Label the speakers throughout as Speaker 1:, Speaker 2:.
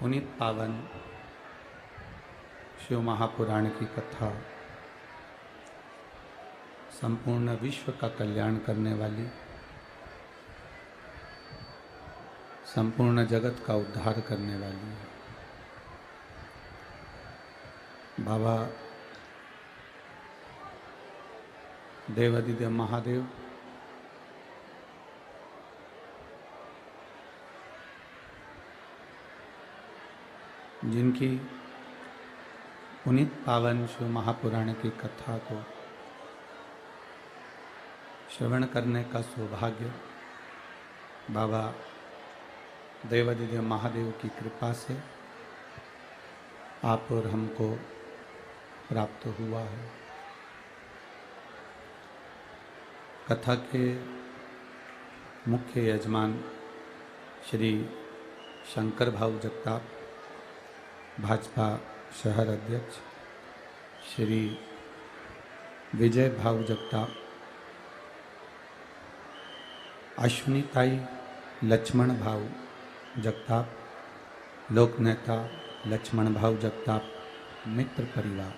Speaker 1: पुनीत पावन शिव महापुराण की कथा संपूर्ण विश्व का कल्याण करने वाली, संपूर्ण जगत का उद्धार करने वाली है। बाबा देवादिदेव महादेव जिनकी पुनीत पावन शिव महापुराण की कथा को श्रवण करने का सौभाग्य बाबा देवादिदेव महादेव की कृपा से आप और हमको प्राप्त हुआ है। कथा के मुख्य यजमान श्री शंकर भाऊ जगताप, भाजपा शहर अध्यक्ष श्री विजय भाऊ जगताप, अश्विनीताई लक्ष्मण भाऊ जगताप, लोक नेता लक्ष्मण भाऊ जगताप, मित्र परिवार,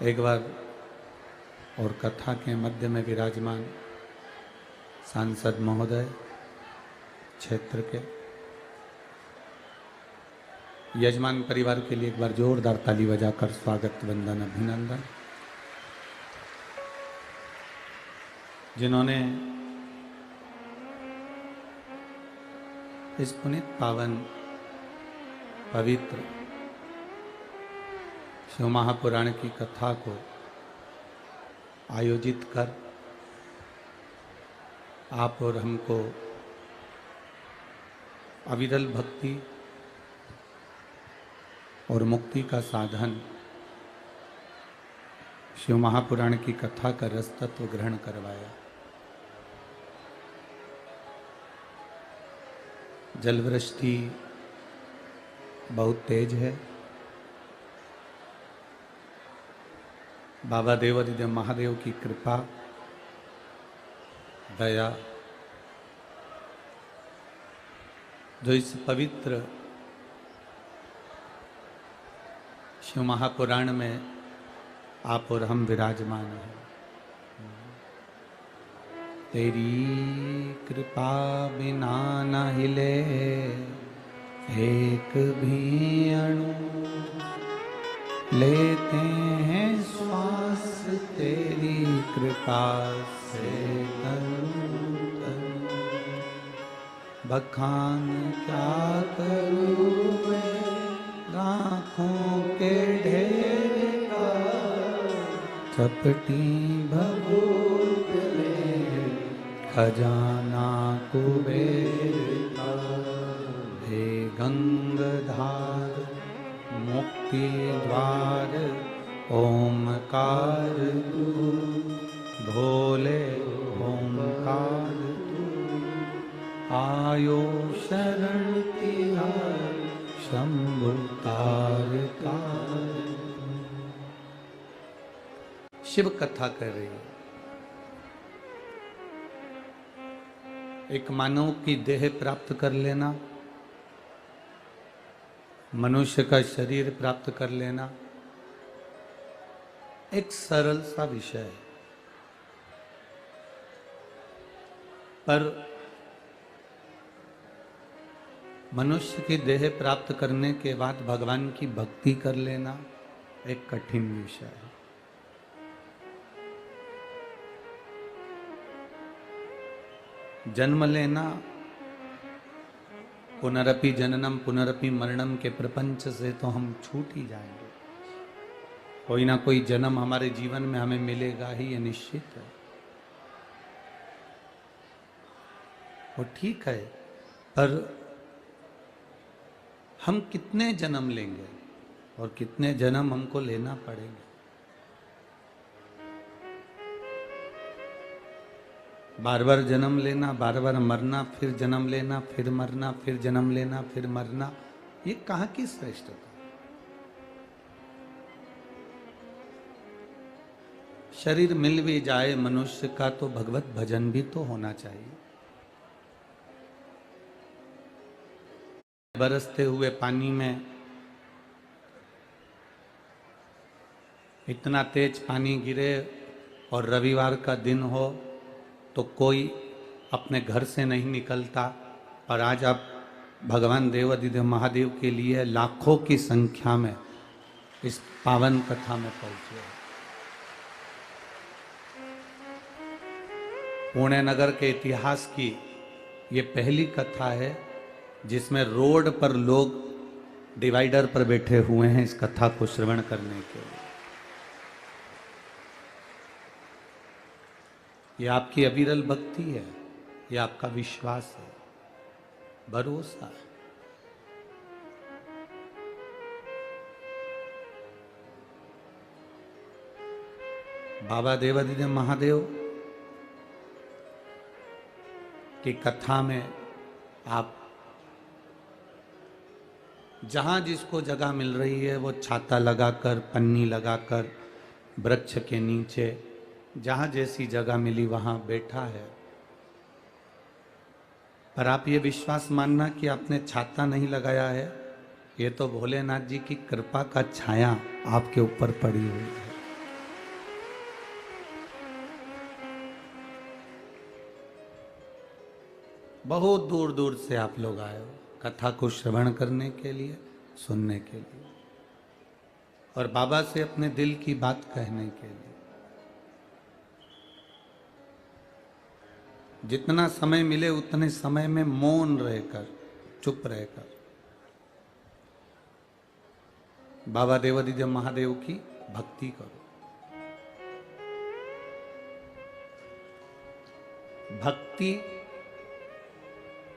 Speaker 1: एक बार और कथा के मध्य में विराजमान सांसद महोदय क्षेत्र के यजमान परिवार के लिए एक बार जोरदार ताली बजाकर स्वागत, वंदन, अभिनंदन। जिन्होंने इस पुनीत पावन पवित्र शिव महापुराण की कथा को आयोजित कर आप और हमको अविरल भक्ति और मुक्ति का साधन शिव महापुराण की कथा का रस तत्व ग्रहण करवाया। जलवृष्टि बहुत तेज है। बाबा देवादिदेव महादेव की कृपा, दया, जो इस पवित्र शिव महापुराण में आप और हम विराजमान हैं। तेरी कृपा बिना न हिले एक भी अणु, लेते हैं श्वास तेरी कृपा से तनु तनु। बखान क्या करूं मैं आँखों के ढेर का, चपटी भभूत में खजाना कुबेर का। हे गंगाधार मुक्ति द्वार ओमकार तू, भोले ओमकार तू। आयो शरण तिहार शंभु तार तार। शिव कथा कर रही है। एक मानव की देह प्राप्त कर लेना, मनुष्य का शरीर प्राप्त कर लेना एक सरल सा विषय है, पर मनुष्य की देह प्राप्त करने के बाद भगवान की भक्ति कर लेना एक कठिन विषय है। जन्म लेना, पुनरपि जननम पुनरपि मरणम के प्रपंच से तो हम छूट ही जाएंगे। कोई ना कोई जन्म हमारे जीवन में हमें मिलेगा ही, ये निश्चित है। वो ठीक है, पर हम कितने जन्म लेंगे और कितने जन्म हमको लेना पड़ेंगे। बार बार जन्म लेना, बार बार मरना, फिर जन्म लेना, फिर मरना, फिर जन्म लेना, फिर मरना, ये कहाँ की श्रेष्ठता। शरीर मिल भी जाए मनुष्य का तो भगवत भजन भी तो होना चाहिए। बरसते हुए पानी में इतना तेज पानी गिरे और रविवार का दिन हो तो कोई अपने घर से नहीं निकलता, और आज आप भगवान देवाधिदेव महादेव के लिए लाखों की संख्या में इस पावन कथा में पहुंचे। पुणे नगर के इतिहास की ये पहली कथा है जिसमें रोड पर लोग डिवाइडर पर बैठे हुए हैं इस कथा को श्रवण करने के लिए। ये आपकी अविरल भक्ति है, ये आपका विश्वास है, भरोसा है। बाबा देवाधिदेव महादेव की कथा में आप जहां जिसको जगह मिल रही है वो छाता लगाकर, पन्नी लगाकर, वृक्ष के नीचे जहां जैसी जगह मिली वहां बैठा है। पर आप ये विश्वास मानना कि आपने छाता नहीं लगाया है, ये तो भोलेनाथ जी की कृपा का छाया आपके ऊपर पड़ी हुई है। बहुत दूर दूर से आप लोग आए हो कथा को श्रवण करने के लिए, सुनने के लिए, और बाबा से अपने दिल की बात कहने के लिए। जितना समय मिले उतने समय में मौन रहकर, चुप रहकर बाबा देवाधिदेव महादेव की भक्ति करो। भक्ति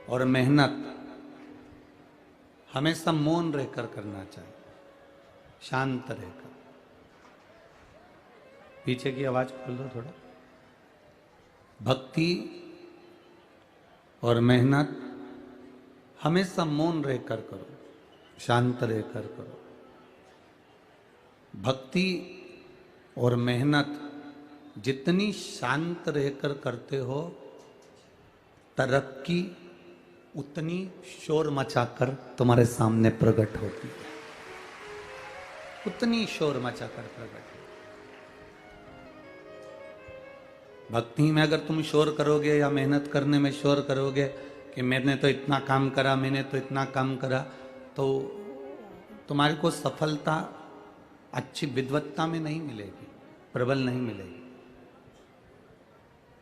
Speaker 1: और मेहनत हमेशा मौन रहकर करना चाहिए, शांत रहकर। पीछे की आवाज खोल दो थोड़ा। भक्ति और मेहनत हमेशा मौन रहकर करो, शांत रहकर करो। भक्ति और मेहनत जितनी शांत रहकर करते हो, तरक्की उतनी शोर मचाकर तुम्हारे सामने प्रकट होती है, उतनी शोर मचाकर प्रकट। भक्ति में अगर तुम शोर करोगे या मेहनत करने में शोर करोगे कि मैंने तो इतना काम करा, मैंने तो इतना काम करा, तो तुम्हारे को सफलता अच्छी विद्वत्ता में नहीं मिलेगी, प्रबल नहीं मिलेगी।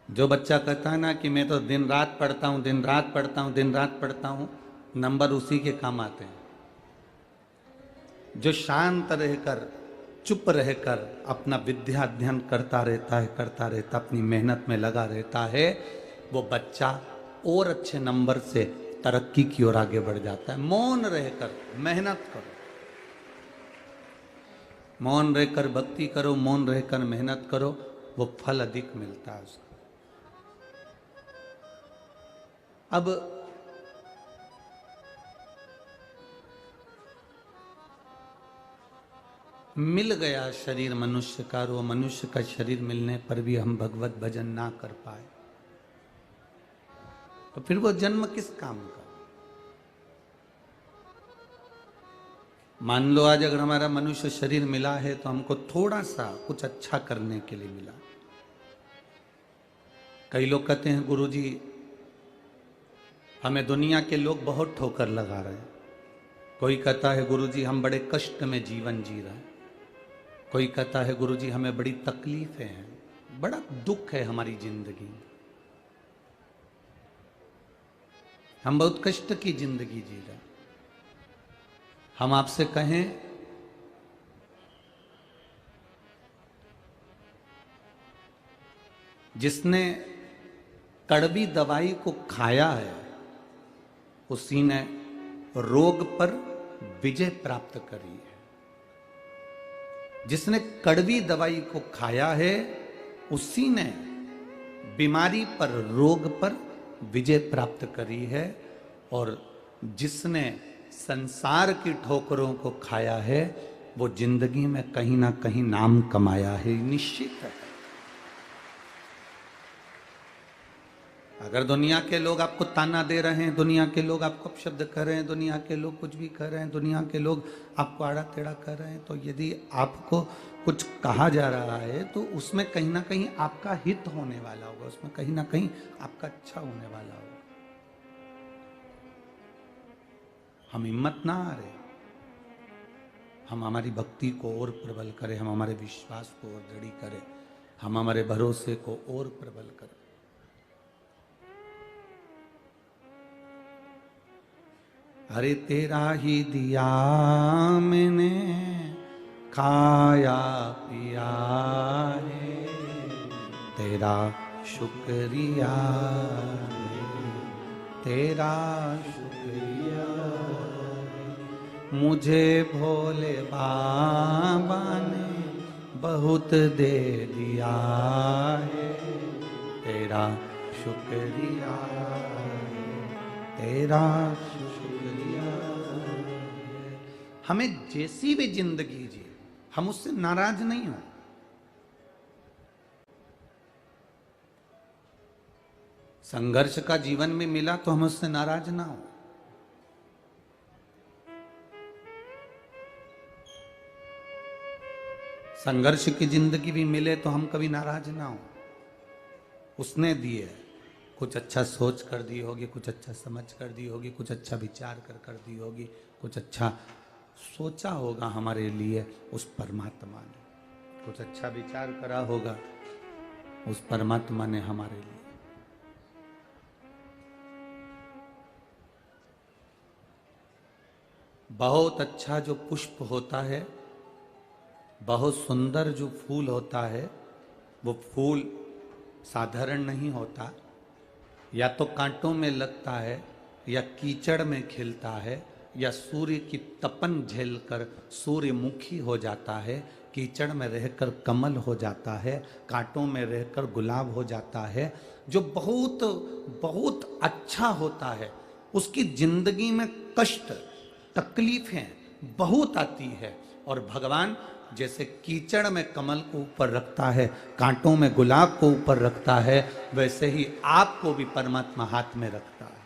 Speaker 1: जो बच्चा कहता है ना कि मैं तो दिन रात पढ़ता हूँ, दिन रात पढ़ता हूँ, दिन रात पढ़ता हूँ, नंबर उसी के काम आते हैं। जो शांत रहकर, चुप रहकर अपना विद्या अध्ययन करता रहता, अपनी मेहनत में लगा रहता है, वो बच्चा और अच्छे नंबर से तरक्की की ओर आगे बढ़ जाता है। मौन रहकर मेहनत करो, मौन रहकर भक्ति करो, मौन रहकर मेहनत करो, वो फल अधिक मिलता है उसका। अब मिल गया शरीर मनुष्य का, और वो मनुष्य का शरीर मिलने पर भी हम भगवत भजन ना कर पाए तो फिर वो जन्म किस काम का। मान लो आज अगर हमारा मनुष्य शरीर मिला है तो हमको थोड़ा सा कुछ अच्छा करने के लिए मिला। कई लोग कहते हैं गुरुजी हमें दुनिया के लोग बहुत ठोकर लगा रहे हैं। कोई कहता है गुरुजी हम बड़े कष्ट में जीवन जी रहे हैं। कोई कहता है गुरुजी हमें बड़ी तकलीफें हैं, बड़ा दुख है हमारी जिंदगी में, हम बहुत कष्ट की जिंदगी जी रहे हैं। हम आपसे कहें जिसने कड़वी दवाई को खाया है उसी ने रोग पर विजय प्राप्त करी है। जिसने कड़वी दवाई को खाया है उसी ने बीमारी पर, रोग पर विजय प्राप्त करी है। और जिसने संसार की ठोकरों को खाया है वो जिंदगी में कहीं ना कहीं नाम कमाया है, निश्चित है। अगर दुनिया के लोग आपको ताना दे रहे हैं, दुनिया के लोग आपको अपशब्द कर रहे हैं, दुनिया के लोग कुछ भी कर रहे हैं, दुनिया के लोग आपको आड़ा टेढ़ा कर रहे हैं, तो यदि आपको कुछ कहा जा रहा है तो उसमें कहीं ना कहीं आपका हित होने वाला होगा, उसमें कहीं ना कहीं आपका अच्छा होने वाला होगा। हम हिम्मत ना हारे, हम हमारी भक्ति को और प्रबल करें, हम हमारे विश्वास को और दृढ़ करें, हम हमारे भरोसे को और प्रबल करें। अरे तेरा ही दिया मैंने खाया पिया है, तेरा शुक्रिया है, तेरा शुक्रिया है। मुझे भोले बाबा ने बहुत दे दिया है, तेरा शुक्रिया है, तेरा हमें जैसी भी जिंदगी जी, हम उससे नाराज नहीं हो। संघर्ष का जीवन में मिला तो हम उससे नाराज ना हो। संघर्ष की जिंदगी भी मिले तो हम कभी नाराज ना हो। उसने दिए, कुछ अच्छा सोच कर दी होगी, कुछ अच्छा समझ कर दी होगी, कुछ अच्छा विचार कर दी होगी, कुछ अच्छा सोचा होगा हमारे लिए उस परमात्मा ने, कुछ अच्छा विचार करा होगा उस परमात्मा ने हमारे लिए। बहुत अच्छा जो पुष्प होता है, बहुत सुंदर जो फूल होता है, वो फूल साधारण नहीं होता, या तो कांटों में लगता है, या कीचड़ में खिलता है, या सूर्य की तपन झेलकर सूर्यमुखी हो जाता है, कीचड़ में रहकर कमल हो जाता है, कांटों में रहकर गुलाब हो जाता है। जो बहुत बहुत अच्छा होता है उसकी जिंदगी में कष्ट तकलीफें बहुत आती है, और भगवान जैसे कीचड़ में कमल को ऊपर रखता है, कांटों में गुलाब को ऊपर रखता है, वैसे ही आपको भी परमात्मा हाथ में रखता है।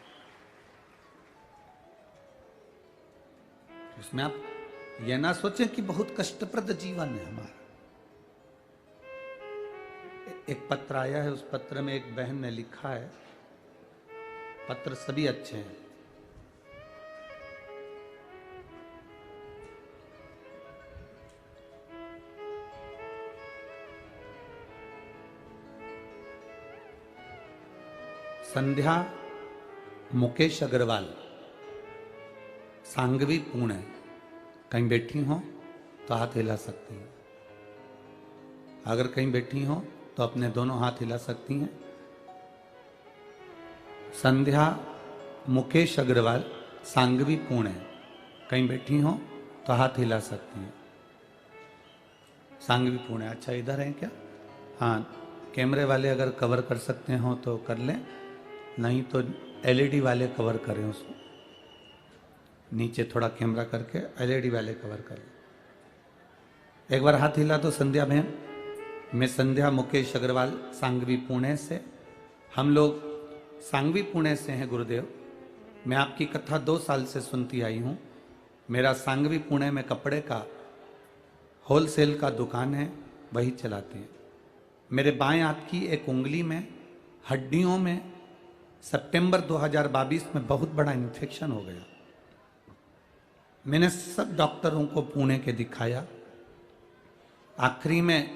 Speaker 1: उसमें आप यह ना सोचें कि बहुत कष्टप्रद जीवन है हमारा। एक पत्र आया है, उस पत्र में एक बहन ने लिखा है, पत्र सभी अच्छे हैं, संध्या मुकेश अग्रवाल, सांगवी पुणे, कहीं बैठी हो तो हाथ हिला सकती हैं। अगर कहीं बैठी हो तो अपने दोनों हाथ हिला सकती हैं। संध्या मुकेश अग्रवाल, सांगवी पुणे, कहीं बैठी हो तो हाथ हिला सकती हैं। सांगवी पुणे, अच्छा इधर हैं क्या? हाँ, कैमरे वाले अगर कवर कर सकते हो तो कर लें, नहीं तो एलईडी वाले कवर करें उसको, नीचे थोड़ा कैमरा करके एलईडी वाले कवर कर लें। एक बार हाथ हिला तो संध्या बहन। मैं संध्या मुकेश अग्रवाल, सांगवी पुणे से। हम लोग सांगवी पुणे से हैं गुरुदेव। मैं आपकी कथा 2 साल से सुनती आई हूँ। मेरा सांगवी पुणे में कपड़े का होलसेल का दुकान है, वही चलाते हैं। मेरे बाएं हाथ की एक उंगली में हड्डियों में सितंबर 2022 में बहुत बड़ा इन्फेक्शन हो गया। मैंने सब डॉक्टरों को पुणे के दिखाया। आखिरी में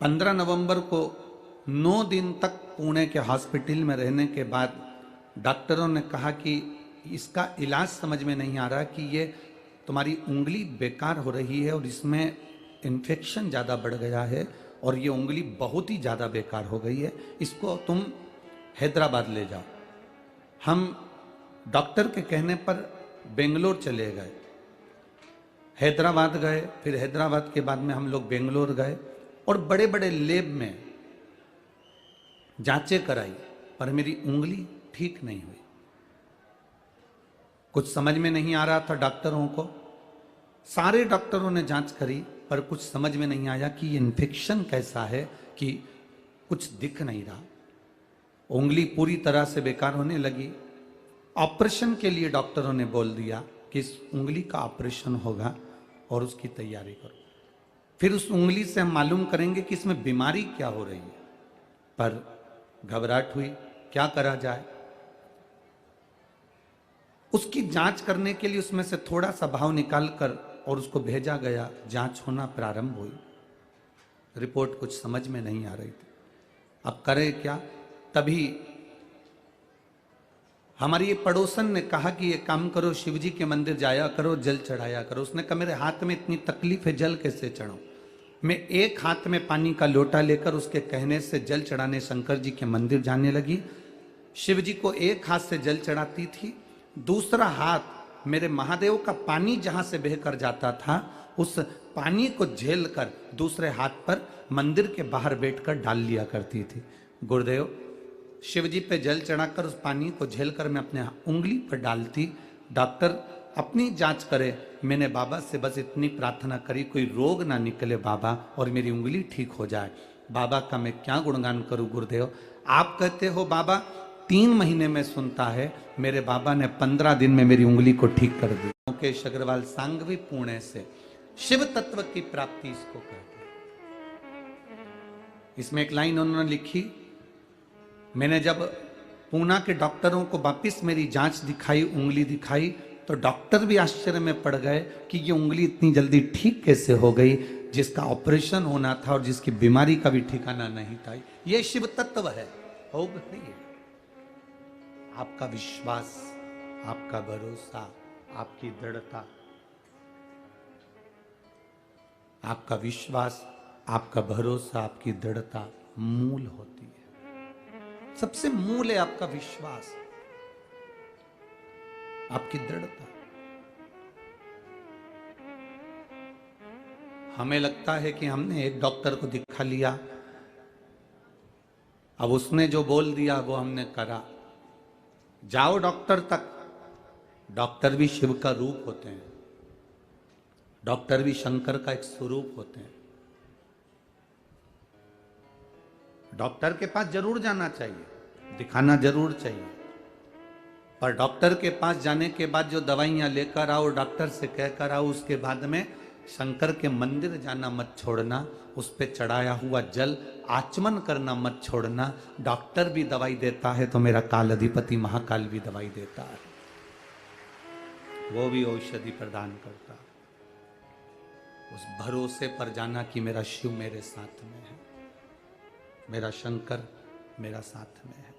Speaker 1: 15 नवंबर को 9 दिन तक पुणे के हॉस्पिटल में रहने के बाद डॉक्टरों ने कहा कि इसका इलाज समझ में नहीं आ रहा कि ये तुम्हारी उंगली बेकार हो रही है और इसमें इन्फेक्शन ज़्यादा बढ़ गया है और ये उंगली बहुत ही ज़्यादा बेकार हो गई है, इसको तुम हैदराबाद ले जाओ। हम डॉक्टर के कहने पर बेंगलोर चले गए, हैदराबाद गए, फिर हैदराबाद के बाद में हम लोग बेंगलोर गए और बड़े बड़े लैब में जांचें कराई, पर मेरी उंगली ठीक नहीं हुई। कुछ समझ में नहीं आ रहा था डॉक्टरों को। सारे डॉक्टरों ने जांच करी पर कुछ समझ में नहीं आया कि ये इन्फेक्शन कैसा है कि कुछ दिख नहीं रहा। उंगली पूरी तरह से बेकार होने लगी। ऑपरेशन के लिए डॉक्टरों ने बोल दिया कि इस उंगली का ऑपरेशन होगा और उसकी तैयारी करो। फिर उस उंगली से हम मालूम करेंगे कि इसमें बीमारी क्या हो रही है। पर घबराहट हुई, क्या करा जाए। उसकी जांच करने के लिए उसमें से थोड़ा सा भाव निकाल कर और उसको भेजा गया। जांच होना प्रारंभ हुई। रिपोर्ट कुछ समझ में नहीं आ रही थी। अब करे क्या। तभी हमारी ये पड़ोसन ने कहा कि ये काम करो, शिवजी के मंदिर जाया करो, जल चढ़ाया करो। उसने कहा मेरे हाथ में इतनी तकलीफ है, जल कैसे चढ़ाऊं। मैं एक हाथ में पानी का लोटा लेकर उसके कहने से जल चढ़ाने शंकर जी के मंदिर जाने लगी। शिव जी को एक हाथ से जल चढ़ाती थी, दूसरा हाथ मेरे महादेव का पानी जहां से बहकर जाता था उस पानी को झेल कर दूसरे हाथ पर मंदिर के बाहर बैठकर डाल लिया करती थी। गुरुदेव, शिव जी पे जल चढ़ाकर उस पानी को झेलकर मैं अपने उंगली पर डालती। डॉक्टर अपनी जांच करे। मैंने बाबा से बस इतनी प्रार्थना करी, कोई रोग ना निकले बाबा और मेरी उंगली ठीक हो जाए। बाबा का मैं क्या गुणगान करूं गुरुदेव। आप कहते हो बाबा 3 महीने में सुनता है, मेरे बाबा ने 15 दिन में मेरी उंगली को ठीक कर दी। मुकेश अग्रवाल सांगवी पुणे से शिव तत्व की प्राप्ति इसको कहते हैं। इसमें एक लाइन उन्होंने लिखी, मैंने जब पूना के डॉक्टरों को वापिस मेरी जांच दिखाई, उंगली दिखाई, तो डॉक्टर भी आश्चर्य में पड़ गए कि ये उंगली इतनी जल्दी ठीक कैसे हो गई, जिसका ऑपरेशन होना था और जिसकी बीमारी का भी ठिकाना नहीं था। ये शिव तत्व है, होगा नहीं है। आपका विश्वास, आपका भरोसा, आपकी दृढ़ता, आपका विश्वास, आपका भरोसा, आपकी दृढ़ता मूल होती है। सबसे मूल है आपका विश्वास, आपकी दृढ़ता। हमें लगता है कि हमने एक डॉक्टर को दिखा लिया, अब उसने जो बोल दिया वो हमने करा। जाओ डॉक्टर तक। डॉक्टर भी शिव का रूप होते हैं, डॉक्टर भी शंकर का एक स्वरूप होते हैं। डॉक्टर के पास जरूर जाना चाहिए, दिखाना जरूर चाहिए, पर डॉक्टर के पास जाने के बाद जो दवाइयां लेकर आओ, डॉक्टर से कहकर आओ, उसके बाद में शंकर के मंदिर जाना मत छोड़ना, उस पे चढ़ाया हुआ जल आचमन करना मत छोड़ना। डॉक्टर भी दवाई देता है तो मेरा काल अधिपति महाकाल भी दवाई देता है, वो भी औषधि प्रदान करता है। उस भरोसे पर जाना कि मेरा शिव मेरे साथ में है, मेरा शंकर मेरा साथ में है।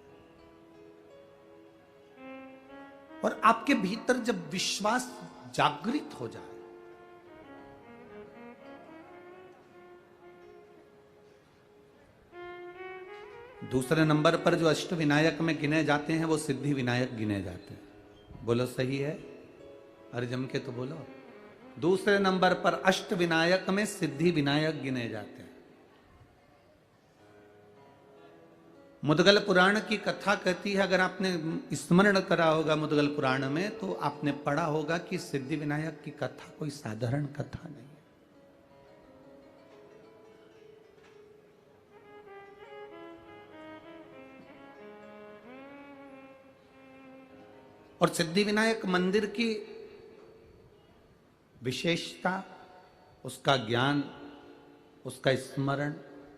Speaker 1: और आपके भीतर जब विश्वास जागृत हो जाए, दूसरे नंबर पर जो अष्ट विनायक में गिने जाते हैं वो सिद्धि विनायक गिने जाते हैं। बोलो सही है? अरे जम के तो बोलो। दूसरे नंबर पर अष्ट विनायक में सिद्धि विनायक गिने जाते हैं। मुद्गल पुराण की कथा कहती है, अगर आपने स्मरण करा होगा मुद्गल पुराण में, तो आपने पढ़ा होगा कि सिद्धि विनायक की कथा कोई साधारण कथा नहीं है। और सिद्धि विनायक मंदिर की विशेषता, उसका ज्ञान, उसका स्मरण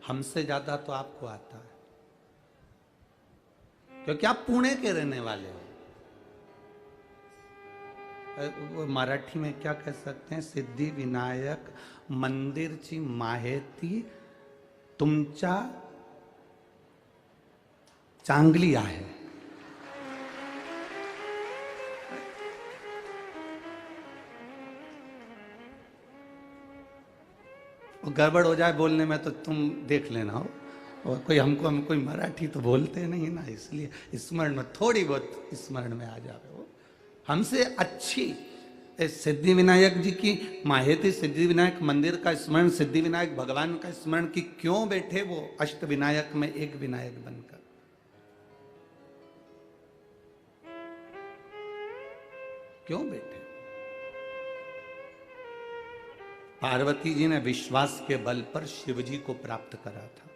Speaker 1: हमसे ज्यादा तो आपको आता है, क्योंकि आप पुणे के रहने वाले हो। मराठी में क्या कह सकते हैं? सिद्धि विनायक मंदिरची माहिती तुमच्या चांगली आहे। गड़बड़ हो जाए बोलने में तो तुम देख लेना हो। और हम कोई मराठी तो बोलते नहीं ना, इसलिए स्मरण में थोड़ी बहुत स्मरण में आ जावे। वो हमसे अच्छी सिद्धि विनायक जी की माहिती, सिद्धि विनायक मंदिर का स्मरण, सिद्धि विनायक भगवान का स्मरण कि क्यों बैठे वो अष्ट विनायक में एक विनायक बनकर। क्यों बैठे? पार्वती जी ने विश्वास के बल पर शिव जी को प्राप्त करा था।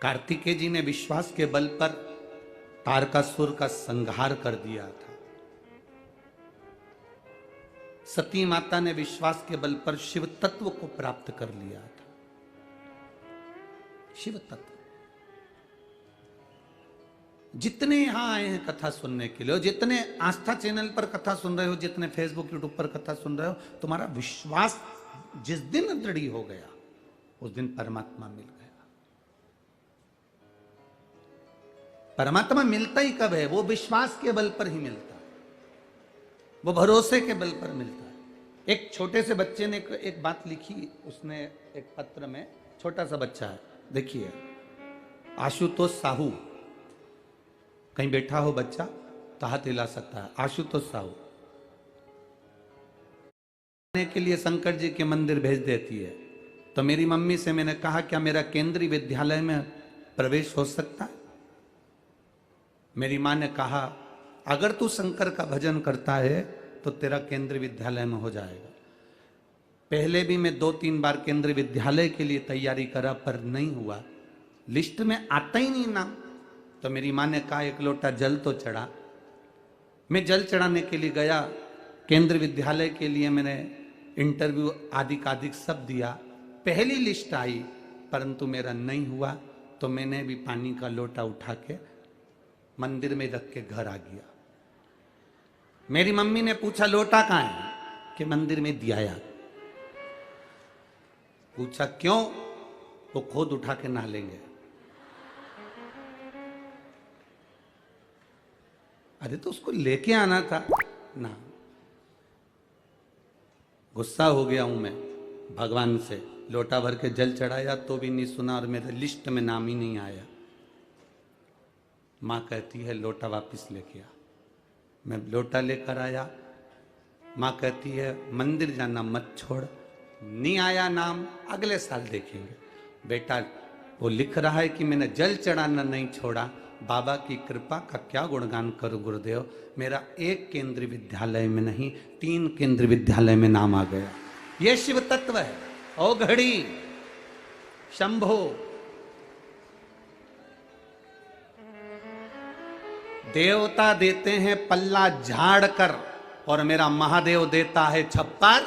Speaker 1: कार्तिकेय जी ने विश्वास के बल पर तारकासुर का संहार कर दिया था। सती माता ने विश्वास के बल पर शिव तत्व को प्राप्त कर लिया था। शिव तत्व। जितने यहां आए हैं कथा सुनने के लिए, जितने आस्था चैनल पर कथा सुन रहे हो, जितने फेसबुक यूट्यूब पर कथा सुन रहे हो, तुम्हारा विश्वास जिस दिन दृढ़ हो गया उस दिन परमात्मा मिल गया। परमात्मा मिलता ही कब है? वो विश्वास के बल पर ही मिलता है, वो भरोसे के बल पर मिलता है। एक छोटे से बच्चे ने एक बात लिखी, उसने एक पत्र में, छोटा सा बच्चा है, देखिए, आशुतोष साहू, कहीं बैठा हो बच्चा तो हाथ हिला सकता है। आशुतोष साहू के लिए शंकर जी के मंदिर भेज देती है। तो मेरी मम्मी से मैंने कहा, क्या मेरा केंद्रीय विद्यालय में प्रवेश हो सकता है? मेरी मां ने कहा, अगर तू शंकर का भजन करता है तो तेरा केंद्रीय विद्यालय में हो जाएगा। पहले भी मैं 2-3 बार केंद्रीय विद्यालय के लिए तैयारी करा पर नहीं हुआ, लिस्ट में आता ही नहीं नाम। तो मेरी मां ने कहा, एक लोटा जल तो चढ़ा। मैं जल चढ़ाने के लिए गया, केंद्रीय विद्यालय के लिए मैंने इंटरव्यू आदि का आदि सब दिया, पहली लिस्ट आई, परंतु मेरा नहीं हुआ। तो मैंने भी पानी का लोटा उठा के मंदिर में रख के घर आ गया। मेरी मम्मी ने पूछा, लोटा कहाँ है? कि मंदिर में दिया। पूछा क्यों? वो खुद उठा के नहा लेंगे। अरे तो उसको लेके आना था ना। गुस्सा हो गया हूं मैं भगवान से, लोटा भर के जल चढ़ाया तो भी नहीं सुना और मेरे लिस्ट में नाम ही नहीं आया। माँ कहती है लोटा वापस लेके आ। मैं लोटा लेकर आया, माँ कहती है मंदिर जाना मत छोड़, नहीं आया नाम अगले साल देखेंगे। बेटा वो लिख रहा है कि मैंने जल चढ़ाना नहीं छोड़ा, बाबा की कृपा का क्या गुणगान करूं गुरुदेव, मेरा एक केंद्रीय विद्यालय में नहीं 3 केंद्रीय विद्यालय में नाम आ गया। ये शिव तत्व है। ओ घड़ी शंभो, देवता देते हैं पल्ला झाड़ कर और मेरा महादेव देता है छप्पर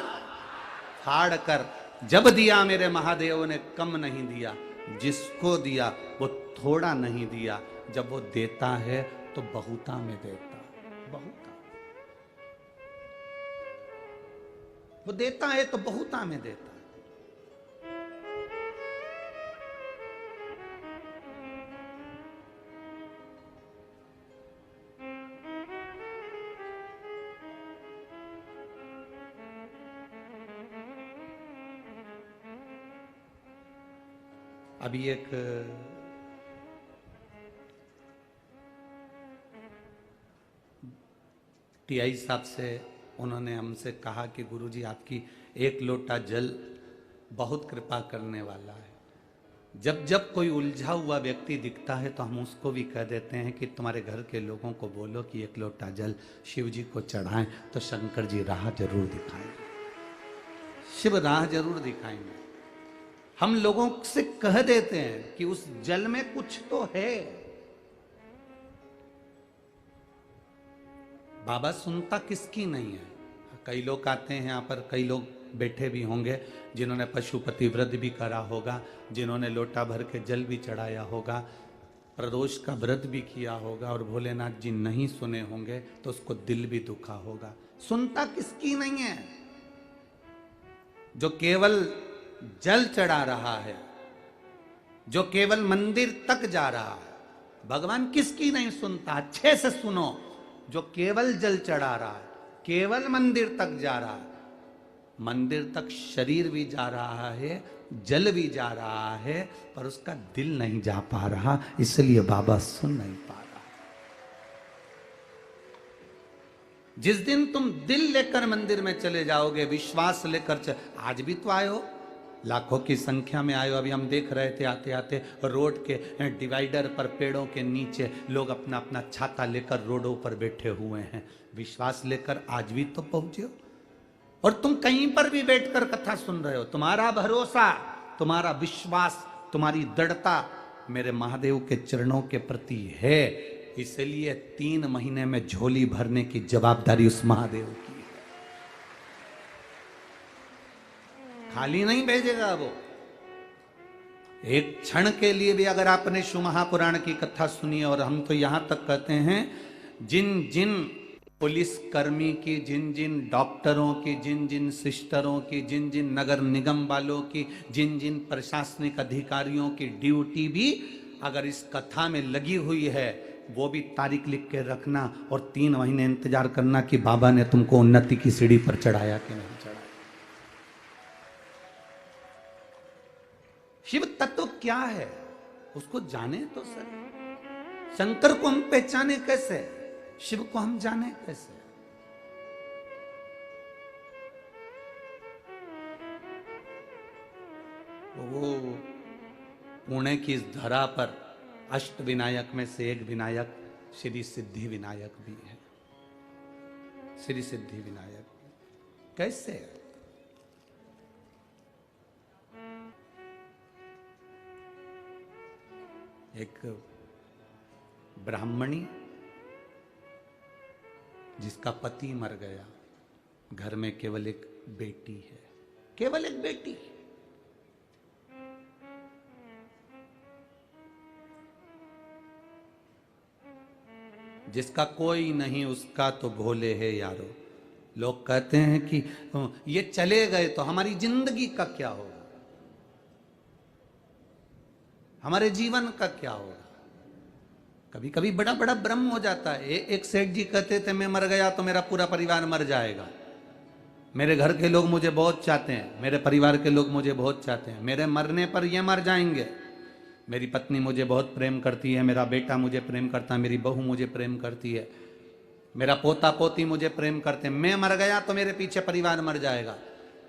Speaker 1: फाड़ कर। जब दिया मेरे महादेव ने कम नहीं दिया, जिसको दिया वो थोड़ा नहीं दिया। जब वो देता है तो बहुता में देता, बहुता। वो देता है तो बहुता में देता। अभी एक टीआई साहब से उन्होंने हमसे कहा कि गुरुजी आपकी एक लोटा जल बहुत कृपा करने वाला है। जब जब कोई उलझा हुआ व्यक्ति दिखता है तो हम उसको भी कह देते हैं कि तुम्हारे घर के लोगों को बोलो कि एक लोटा जल शिव जी को चढ़ाएं तो शंकर जी राह जरूर दिखाएंगे, शिव राह जरूर दिखाएंगे। हम लोगों से कह देते हैं कि उस जल में कुछ तो है। बाबा सुनता किसकी नहीं है। कई लोग आते हैं यहाँ पर, कई लोग बैठे भी होंगे जिन्होंने पशुपति व्रत भी करा होगा, जिन्होंने लोटा भर के जल भी चढ़ाया होगा, प्रदोष का व्रत भी किया होगा, और भोलेनाथ जी नहीं सुने होंगे तो उसको दिल भी दुखा होगा। सुनता किसकी नहीं है? जो केवल जल चढ़ा रहा है, जो केवल मंदिर तक जा रहा है, भगवान किसकी नहीं सुनता। अच्छे से सुनो, जो केवल जल चढ़ा रहा है, केवल मंदिर तक जा रहा है, मंदिर तक शरीर भी जा रहा है, जल भी जा रहा है, पर उसका दिल नहीं जा पा रहा, इसलिए बाबा सुन नहीं पा रहा। जिस दिन तुम दिल लेकर मंदिर में चले जाओगे, विश्वास लेकर आज भी तो आए हो, लाखों की संख्या में आए हो। अभी हम देख रहे थे आते आते रोड के डिवाइडर पर पेड़ों के नीचे लोग अपना अपना छाता लेकर रोडों पर बैठे हुए हैं। विश्वास लेकर आज भी तो पहुंचे हो। और तुम कहीं पर भी बैठकर कथा सुन रहे हो, तुम्हारा भरोसा, तुम्हारा विश्वास, तुम्हारी दृढ़ता मेरे महादेव के चरणों के प्रति है, इसलिए 3 महीने में झोली भरने की जवाबदारी उस महादेव की है। खाली नहीं भेजेगा वो। एक क्षण के लिए भी अगर आपने शिव महापुराण की कथा सुनी, और हम तो यहां तक कहते हैं जिन जिन पुलिस कर्मी की, जिन जिन डॉक्टरों की, जिन जिन सिस्टरों की, जिन जिन नगर निगम वालों की, जिन जिन प्रशासनिक अधिकारियों की ड्यूटी भी अगर इस कथा में लगी हुई है, वो भी तारीख लिख के रखना और 3 महीने इंतजार करना कि बाबा ने तुमको उन्नति की सीढ़ी पर चढ़ाया कि नहीं चढ़ाया। शिव तत्व क्या है उसको जाने तो सर। शंकर को हम पहचाने कैसे, शिव को हम जाने कैसे। वो पुणे की इस धरा पर अष्ट विनायक में से एक विनायक श्री सिद्धि विनायक भी है। श्री सिद्धि विनायक कैसे है? एक ब्राह्मणी जिसका पति मर गया, घर में केवल एक बेटी है, केवल एक बेटी। जिसका कोई नहीं उसका तो भोले है यारो। लोग कहते हैं कि ये चले गए तो हमारी जिंदगी का क्या होगा, हमारे जीवन का क्या होगा। कभी कभी बड़ा बड़ा भ्रम हो जाता है। एक सेठ जी कहते थे मैं मर गया तो मेरा पूरा परिवार मर जाएगा। मेरे घर के लोग मुझे बहुत चाहते हैं, मेरे परिवार के लोग मुझे बहुत चाहते हैं, मेरे मरने पर ये मर जाएंगे। मेरी पत्नी मुझे बहुत प्रेम करती है, मेरा बेटा मुझे प्रेम करता है, मेरी बहू मुझे प्रेम करती है, मेरा पोता पोती मुझे प्रेम करते हैं। मैं मर गया तो मेरे पीछे परिवार मर जाएगा।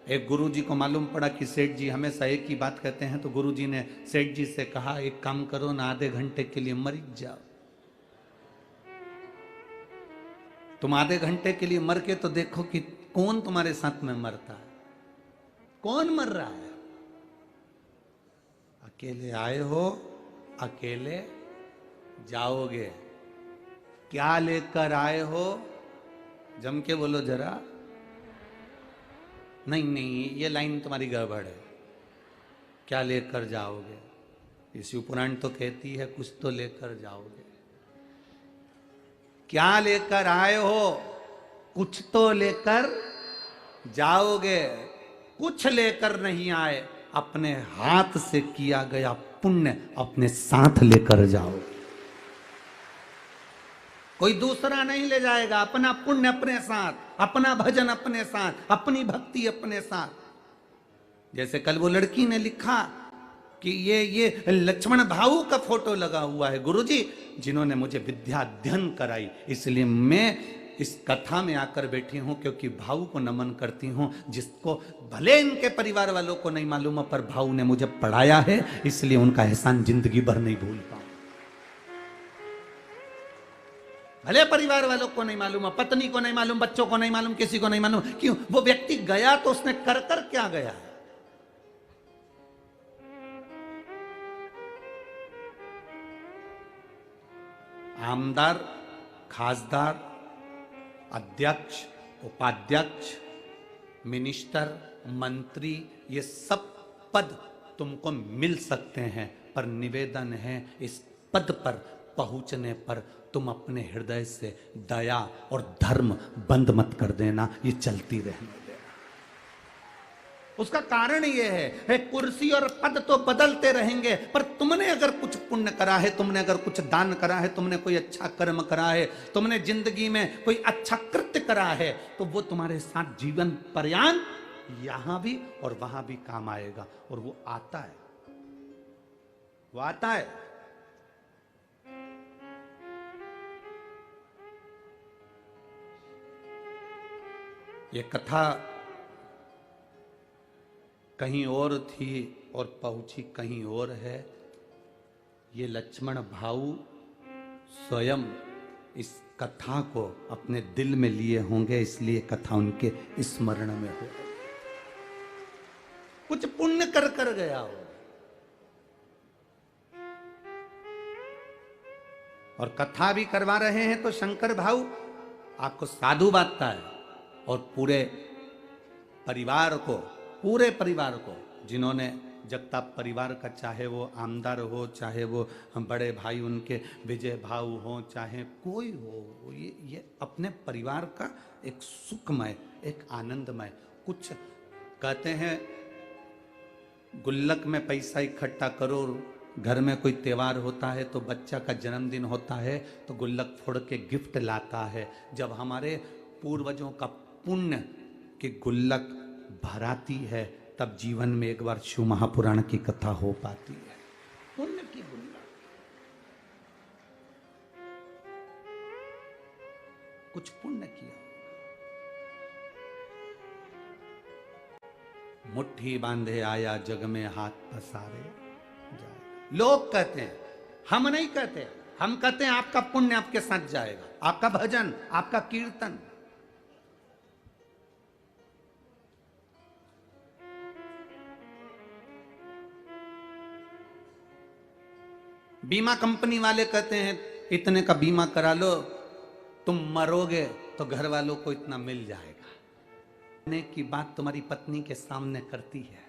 Speaker 1: एक गुरुजी को मालूम पड़ा कि सेठ जी हमेशा एक ही बात कहते हैं, तो गुरुजी ने सेठ जी से कहा एक काम करो ना, आधे घंटे के लिए मर जाओ। तुम आधे घंटे के लिए मर के तो देखो कि कौन तुम्हारे साथ में मरता है, कौन मर रहा है। अकेले आए हो, अकेले जाओगे। क्या लेकर आए हो, जम के बोलो जरा। नहीं नहीं, ये लाइन तुम्हारी गड़बड़ है। क्या लेकर जाओगे? ये शिव पुराण तो कहती है कुछ तो लेकर जाओगे। क्या लेकर आए हो, कुछ तो लेकर जाओगे। कुछ लेकर नहीं आए, अपने हाथ से किया गया पुण्य अपने साथ लेकर जाओ। कोई दूसरा नहीं ले जाएगा, अपना पुण्य अपने साथ, अपना भजन अपने साथ, अपनी भक्ति अपने साथ। जैसे कल वो लड़की ने लिखा कि ये लक्ष्मण भाऊ का फोटो लगा हुआ है गुरुजी, जिन्होंने मुझे विद्या अध्ययन कराई, इसलिए मैं इस कथा में आकर बैठी हूं, क्योंकि भाऊ को नमन करती हूं, जिसको भले इनके परिवार वालों को नहीं मालूम है, पर भाऊ ने मुझे पढ़ाया है, इसलिए उनका एहसान जिंदगी भर नहीं भूल पाऊं। भले परिवार वालों को नहीं मालूम है, पत्नी को नहीं मालूम, बच्चों को नहीं मालूम, किसी को नहीं मालूम। क्यों? वो व्यक्ति गया तो उसने कर कर क्या गया है। आमदार, खासदार, अध्यक्ष, उपाध्यक्ष, मिनिस्टर, मंत्री, ये सब पद तुमको मिल सकते हैं, पर निवेदन है इस पद पर पहुंचने पर तुम अपने हृदय से दया और धर्म बंद मत कर देना, ये चलती रहने देना। उसका कारण यह है कुर्सी और पद तो बदलते रहेंगे, पर तुमने अगर कुछ पुण्य करा है, तुमने अगर कुछ दान करा है, तुमने कोई अच्छा कर्म करा है, तुमने जिंदगी में कोई अच्छा कृत्य करा है, तो वो तुम्हारे साथ जीवन पर्यंत यहां भी और वहां भी काम आएगा। और वो आता है, वो आता है। ये कथा कहीं और थी और पहुंची कहीं और है। ये लक्ष्मण भाऊ स्वयं इस कथा को अपने दिल में लिए होंगे, इसलिए कथा उनके स्मरण में हो। कुछ पुण्य कर कर गया हो, और कथा भी करवा रहे हैं तो शंकर भाऊ आपको साधु बांटता है और पूरे परिवार को जिन्होंने जगताप परिवार का, चाहे वो आमदार हो, चाहे वो बड़े भाई उनके विजय भाऊ हो, चाहे कोई हो, ये अपने परिवार का एक सुखमय, एक आनंदमय, कुछ कहते हैं गुल्लक में पैसा इकट्ठा करो, घर में कोई त्योहार होता है तो बच्चा का जन्मदिन होता है तो गुल्लक फोड़ के गिफ्ट लाता है। जब हमारे पूर्वजों का पुण्य की गुल्लक भराती है तब जीवन में एक बार शिव महापुराण की कथा हो पाती है। पुण्य की गुल्लक, कुछ पुण्य किया, मुट्ठी बांधे आया जग में हाथ पसारे जाए। लोग कहते हैं, हम नहीं कहते, हम कहते हैं आपका पुण्य आपके साथ जाएगा, आपका भजन, आपका कीर्तन। बीमा कंपनी वाले कहते हैं इतने का बीमा करा लो, तुम मरोगे तो घर वालों को इतना मिल जाएगा। मरने की बात तुम्हारी पत्नी के सामने करती है,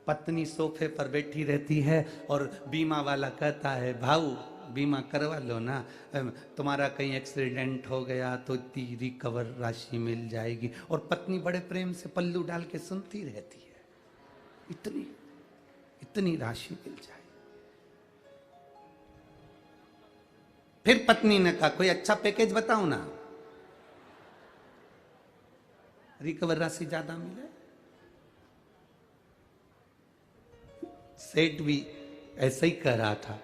Speaker 1: पत्नी सोफे पर बैठी रहती है और बीमा वाला कहता है भाऊ बीमा करवा लो ना, तुम्हारा कहीं एक्सीडेंट हो गया तो इतनी रिकवर राशि मिल जाएगी। और पत्नी बड़े प्रेम से पल्लू डाल के सुनती रहती है, इतनी इतनी राशि मिल जाएगी। फिर पत्नी ने कहा कोई अच्छा पैकेज बताओ ना, रिकवर राशि ज्यादा मिले। सेठ भी ऐसा ही कह रहा था,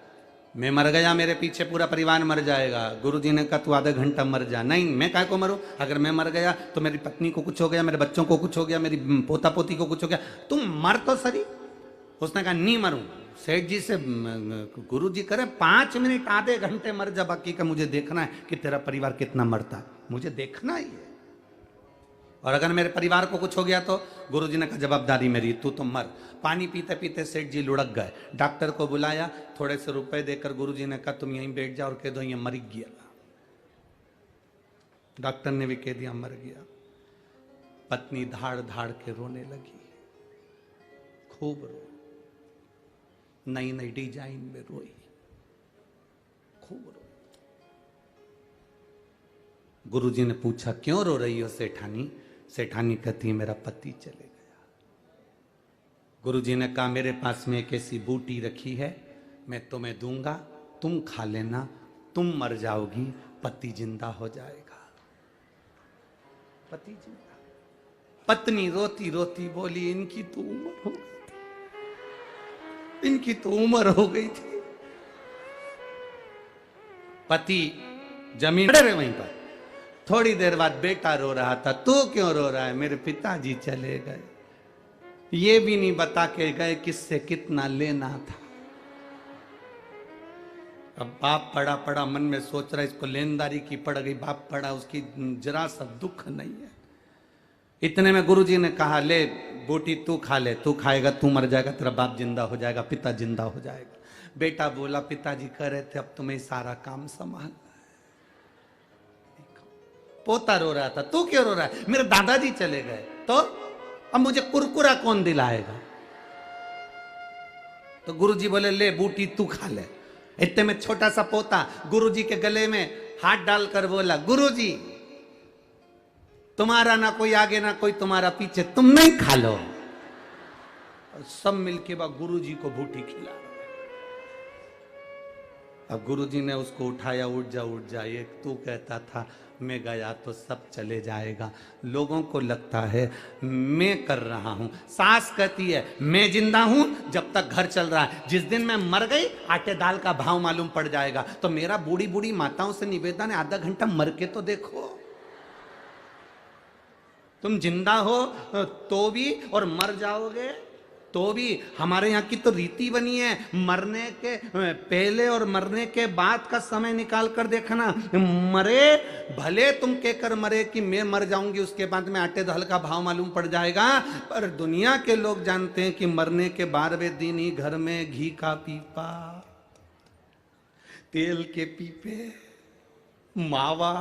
Speaker 1: मैं मर गया मेरे पीछे पूरा परिवार मर जाएगा। गुरुजी ने कहा तू आधा घंटा मर जा। नहीं, मैं काहे को मरूं, अगर मैं मर गया तो मेरी पत्नी को कुछ हो गया, मेरे बच्चों को कुछ हो गया, मेरी पोता पोती को कुछ हो गया, तुम मर तो सही। उसने कहा नहीं मरूं। सेठ जी से गुरुजी करे 5 मिनट आधे घंटे मर जा, बाकी का मुझे देखना है कि तेरा परिवार कितना मरता है, मुझे देखना ही है। और अगर मेरे परिवार को कुछ हो गया तो गुरुजी ने कहा जवाबदारी मेरी, तू तो मर। पानी पीते पीते सेठ जी लुढ़क गए, डॉक्टर को बुलाया, थोड़े से रुपए देकर गुरुजी ने कहा तुम यहीं बैठ जाओ और कह दो ये मर गया। डॉक्टर ने भी कह दिया मर गया। पत्नी धाड़ धाड़ के रोने लगी, खूब रो, नई नई डिजाइन में रोई, खूब रो। गुरुजी ने पूछा क्यों रो रही हो सेठानी? सेठानी कहती मेरा पति चले गया। गुरुजी ने कहा मेरे पास में एक ऐसी बूटी रखी है, मैं तुम्हें दूंगा, तुम खा लेना, तुम मर जाओगी, पति जिंदा हो जाएगा। पति जिंदा। पत्नी रोती रोती बोली इनकी तो उम्र हो गई थी, इनकी तो उम्र हो गई थी। पति जमीन रहे वहीं पर। थोड़ी देर बाद बेटा रो रहा था, तू क्यों रो रहा है? मेरे पिताजी चले गए, ये भी नहीं बता के गए किससे कितना लेना था। अब बाप पड़ा पड़ा मन में सोच रहा है इसको लेनदारी की पड़ गई, बाप पड़ा उसकी जरा सा दुख नहीं है। इतने में गुरुजी ने कहा ले बूटी तू खा ले, तू खाएगा तू मर जाएगा, तेरा बाप जिंदा हो जाएगा, पिता जिंदा हो जाएगा। बेटा बोला पिताजी कह रहे थे अब तुम्हें सारा काम संभाल। पोता रो रहा था, तू क्यों रो रहा है? मेरे दादाजी चले गए, तो अब मुझे कुरकुरा कौन दिलाएगा? तो गुरुजी बोले ले बूटी तू खा ले। इतने में छोटा सा पोता गुरुजी के गले में हाथ डालकर बोला गुरुजी तुम्हारा ना कोई आगे ना कोई तुम्हारा पीछे, तुम नहीं खा लो। और सब मिलके बा गुरुजी को बूटी खिला। अब गुरुजी ने उसको उठाया, उठ जा उठ जा। ये तू कहता था मैं गया तो सब चले जाएगा, लोगों को लगता है मैं कर रहा हूं। सास कहती है मैं जिंदा हूं जब तक घर चल रहा है, जिस दिन मैं मर गई आटे दाल का भाव मालूम पड़ जाएगा। तो मेरा बूढ़ी बूढ़ी माताओं से निवेदन है आधा घंटा मर के तो देखो। तुम जिंदा हो तो भी और मर जाओगे तो भी। हमारे यहाँ की तो रीति बनी है, मरने के पहले और मरने के बाद का समय निकाल कर देखना। मरे भले तुम कहकर मरे कि मैं मर जाऊंगी उसके बाद में आटे दाल का भाव मालूम पड़ जाएगा, पर दुनिया के लोग जानते हैं कि मरने के 12वें दिन ही घर में घी का पीपा, तेल के पीपे, मावा,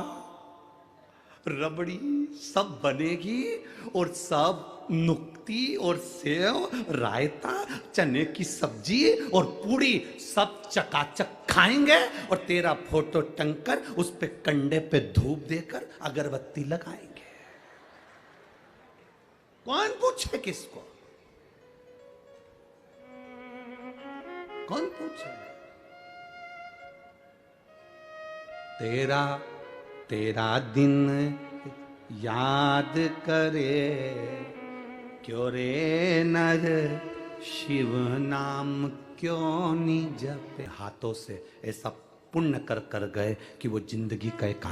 Speaker 1: रबड़ी सब बनेगी और सब नुक्ती और सेव, रायता, चने की सब्जी और पूड़ी सब चकाचक खाएंगे और तेरा फोटो टंगकर उस पे कंडे पे धूप देकर अगरबत्ती लगाएंगे। कौन पूछे किसको? कौन पूछे? तेरा तेरा दिन याद करे, क्यों रे नर शिव नाम क्यों नहीं जपे। हाथों से ऐसा पुण्य कर कर गए कि वो जिंदगी का एक